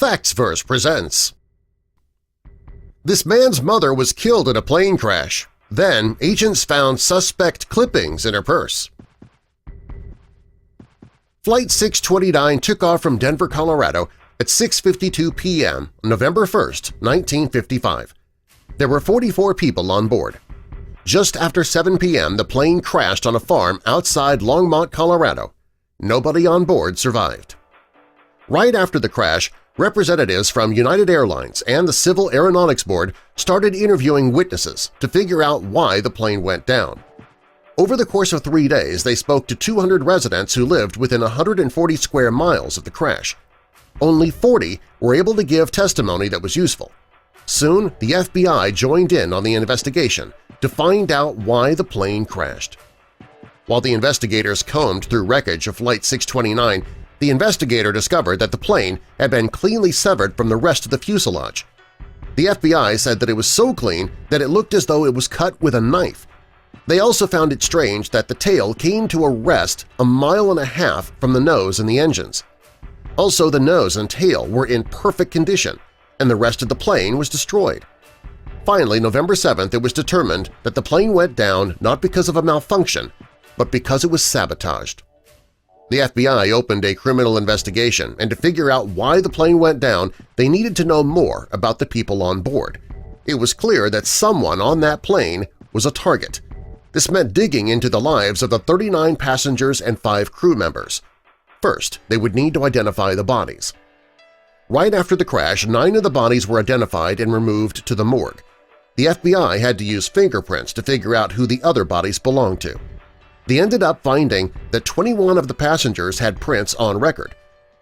Factsverse presents. This man's mother was killed in a plane crash. Then, agents found suspect clippings in her purse. Flight 629 took off from Denver, Colorado at 6:52 p.m. November 1, 1955. There were 44 people on board. Just after 7 p.m., the plane crashed on a farm outside Longmont, Colorado. Nobody on board survived. Right after the crash, representatives from United Airlines and the Civil Aeronautics Board started interviewing witnesses to figure out why the plane went down. Over the course of 3 days, they spoke to 200 residents who lived within 140 square miles of the crash. Only 40 were able to give testimony that was useful. Soon, the FBI joined in on the investigation to find out why the plane crashed. While the investigators combed through wreckage of Flight 629, the investigator discovered that the plane had been cleanly severed from the rest of the fuselage. The FBI said that it was so clean that it looked as though it was cut with a knife. They also found it strange that the tail came to a rest 1.5 miles from the nose and the engines. Also, the nose and tail were in perfect condition, and the rest of the plane was destroyed. Finally, November 7th, it was determined that the plane went down not because of a malfunction, but because it was sabotaged. The FBI opened a criminal investigation, and to figure out why the plane went down, they needed to know more about the people on board. It was clear that someone on that plane was a target. This meant digging into the lives of the 39 passengers and 5 crew members. First, they would need to identify the bodies. Right after the crash, 9 of the bodies were identified and removed to the morgue. The FBI had to use fingerprints to figure out who the other bodies belonged to. They ended up finding that 21 of the passengers had prints on record.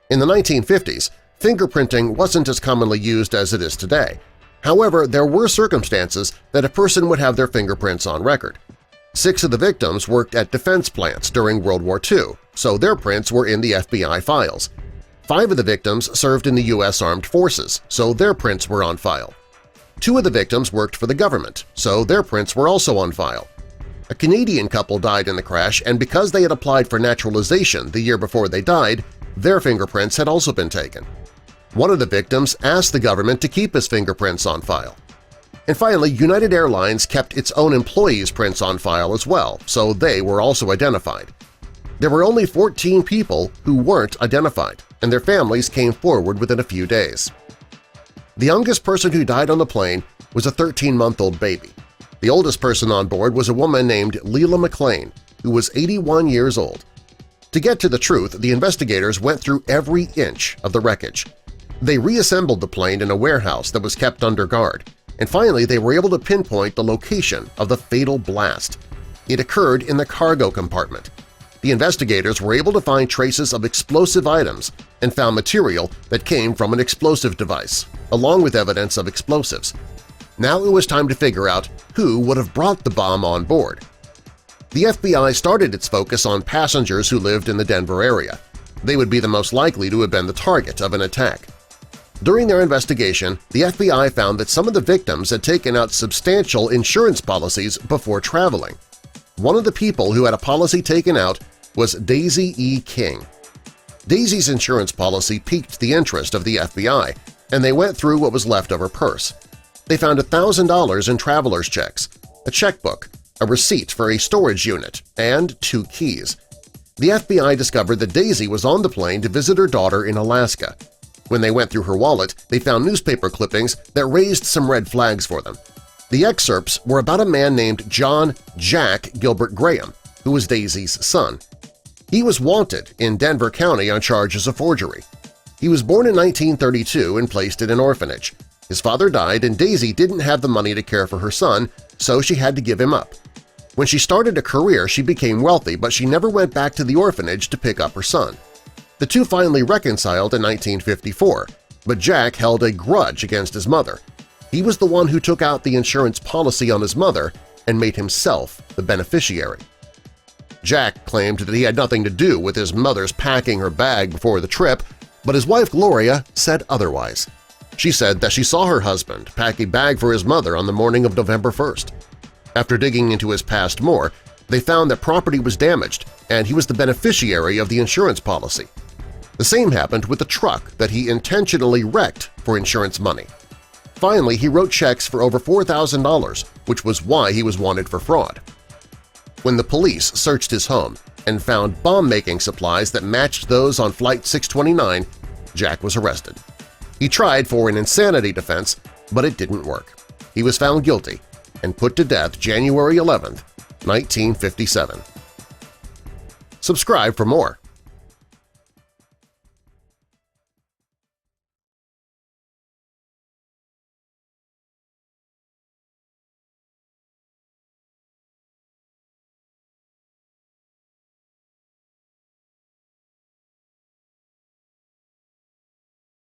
In the 1950s, fingerprinting wasn't as commonly used as it is today. However, there were circumstances that a person would have their fingerprints on record. 6 of the victims worked at defense plants during World War II, so their prints were in the FBI files. 5 of the victims served in the U.S. Armed Forces, so their prints were on file. 2 of the victims worked for the government, so their prints were also on file. A Canadian couple died in the crash, and because they had applied for naturalization the year before they died, their fingerprints had also been taken. One of the victims asked the government to keep his fingerprints on file. And finally, United Airlines kept its own employees' prints on file as well, so they were also identified. There were only 14 people who weren't identified, and their families came forward within a few days. The youngest person who died on the plane was a 13-month-old baby. The oldest person on board was a woman named Leela McLean, who was 81 years old. To get to the truth, the investigators went through every inch of the wreckage. They reassembled the plane in a warehouse that was kept under guard, and finally they were able to pinpoint the location of the fatal blast. It occurred in the cargo compartment. The investigators were able to find traces of explosive items and found material that came from an explosive device, along with evidence of explosives. Now it was time to figure out who would have brought the bomb on board. The FBI started its focus on passengers who lived in the Denver area. They would be the most likely to have been the target of an attack. During their investigation, the FBI found that some of the victims had taken out substantial insurance policies before traveling. One of the people who had a policy taken out was Daisy E. King. Daisy's insurance policy piqued the interest of the FBI, and they went through what was left of her purse. They found $1,000 in traveler's checks, a checkbook, a receipt for a storage unit, and 2 keys. The FBI discovered that Daisy was on the plane to visit her daughter in Alaska. When they went through her wallet, they found newspaper clippings that raised some red flags for them. The excerpts were about a man named John Jack Gilbert Graham, who was Daisy's son. He was wanted in Denver County on charges of forgery. He was born in 1932 and placed in an orphanage. His father died, and Daisy didn't have the money to care for her son, so she had to give him up. When she started a career, she became wealthy, but she never went back to the orphanage to pick up her son. The two finally reconciled in 1954, but Jack held a grudge against his mother. He was the one who took out the insurance policy on his mother and made himself the beneficiary. Jack claimed that he had nothing to do with his mother's packing her bag before the trip, but his wife Gloria said otherwise. She said that she saw her husband pack a bag for his mother on the morning of November 1st. After digging into his past more, they found that property was damaged and he was the beneficiary of the insurance policy. The same happened with the truck that he intentionally wrecked for insurance money. Finally, he wrote checks for over $4,000, which was why he was wanted for fraud. When the police searched his home and found bomb-making supplies that matched those on Flight 629, Jack was arrested. He tried for an insanity defense, but it didn't work. He was found guilty and put to death January 11, 1957. Subscribe for more.